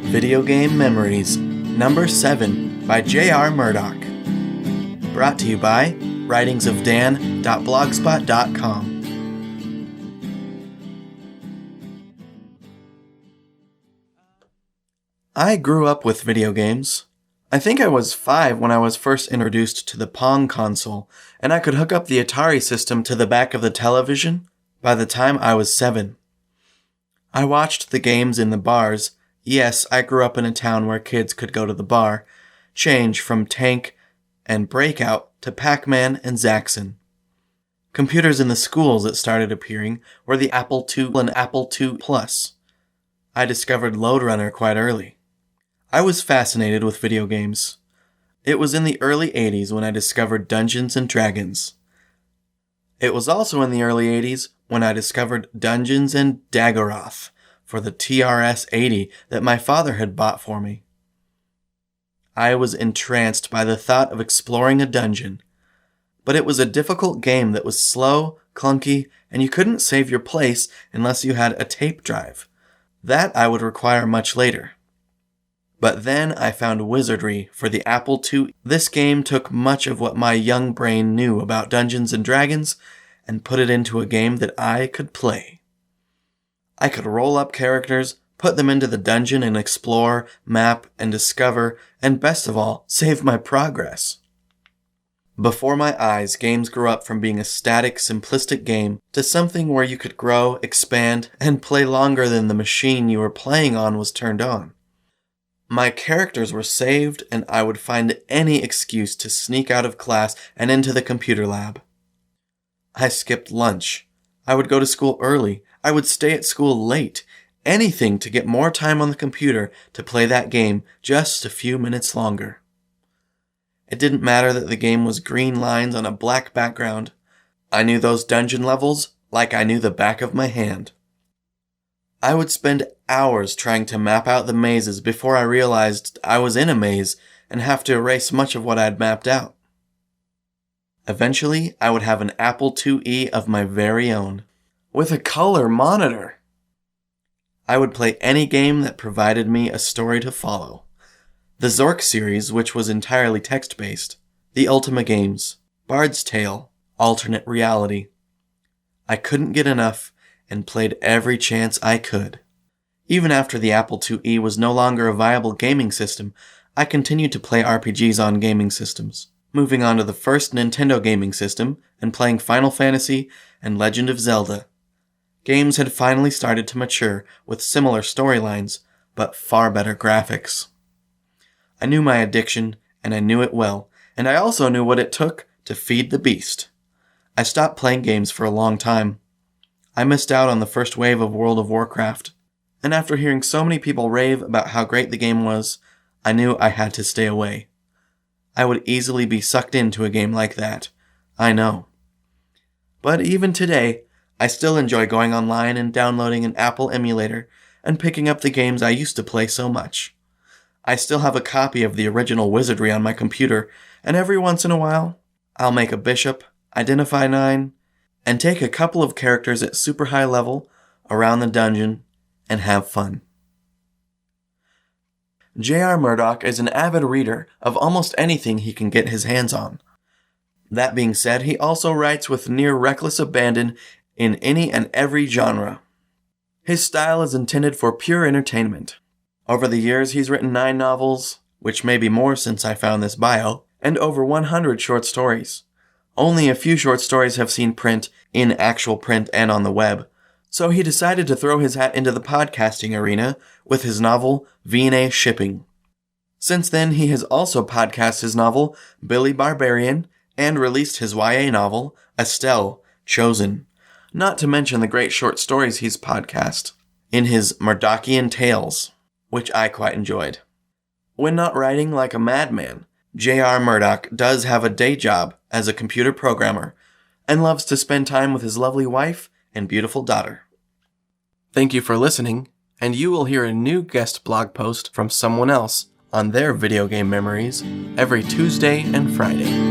Videogame Memories, number 7 by J.R. Murdock. Brought to you by writingsofdan.blogspot.com. I grew up with video games. I think I was 5 when I was first introduced to the PONG console, and I could hook up the Atari system to the back of the television by the time I was 7. I watched the games in the bars. Yes, I grew up in a town where kids could go to the bar, change from Tank and Breakout to Pac Man and Zaxxon. Computers in the schools that started appearing were the Apple II and Apple II Plus. I discovered Lode Runner quite early. I was fascinated with video games. It was in the early 80s when I discovered Dungeons and Dragons. It was also in the early 80s when I discovered Dungeons and Daggorath for the TRS-80 that my father had bought for me. I was entranced by the thought of exploring a dungeon, but it was a difficult game that was slow, clunky, and you couldn't save your place unless you had a tape drive. That I would require much later. But then I found Wizardry for the Apple II. This game took much of what my young brain knew about Dungeons and Dragons and put it into a game that I could play. I could roll up characters, put them into the dungeon and explore, map, and discover, and best of all, save my progress. Before my eyes, games grew up from being a static, simplistic game to something where you could grow, expand, and play longer than the machine you were playing on was turned on. My characters were saved, and I would find any excuse to sneak out of class and into the computer lab. I skipped lunch. I would go to school early. I would stay at school late. Anything to get more time on the computer to play that game just a few minutes longer. It didn't matter that the game was green lines on a black background. I knew those dungeon levels like I knew the back of my hand. I would spend hours trying to map out the mazes before I realized I was in a maze and have to erase much of what I'd mapped out. Eventually, I would have an Apple IIe of my very own, with a color monitor. I would play any game that provided me a story to follow. The Zork series, which was entirely text-based, the Ultima games, Bard's Tale, alternate reality. I couldn't get enough and played every chance I could. Even after the Apple IIe was no longer a viable gaming system, I continued to play RPGs on gaming systems, moving on to the first Nintendo gaming system and playing Final Fantasy and Legend of Zelda. Games had finally started to mature with similar storylines, but far better graphics. I knew my addiction, and I knew it well, and I also knew what it took to feed the beast. I stopped playing games for a long time. I missed out on the first wave of World of Warcraft, and after hearing so many people rave about how great the game was, I knew I had to stay away. I would easily be sucked into a game like that. I know. But even today, I still enjoy going online and downloading an Apple emulator and picking up the games I used to play so much. I still have a copy of the original Wizardry on my computer, and every once in a while, I'll make a bishop, identify 9, and take a couple of characters at super high level around the dungeon and have fun. J.R. Murdock is an avid reader of almost anything he can get his hands on. That being said, he also writes with near reckless abandon in any and every genre. His style is intended for pure entertainment. Over the years, he's written 9 novels, which may be more since I found this bio, and over 100 short stories. Only a few short stories have seen print, in actual print and on the web, so he decided to throw his hat into the podcasting arena with his novel, V&A Shipping. Since then, he has also podcast his novel, Billy Barbarian, and released his YA novel, Estelle, Chosen, not to mention the great short stories he's podcast in his Murdockian Tales, which I quite enjoyed. When not writing like a madman, J.R. Murdock does have a day job as a computer programmer and loves to spend time with his lovely wife and beautiful daughter. Thank you for listening, and you will hear a new guest blog post from someone else on their video game memories every Tuesday and Friday.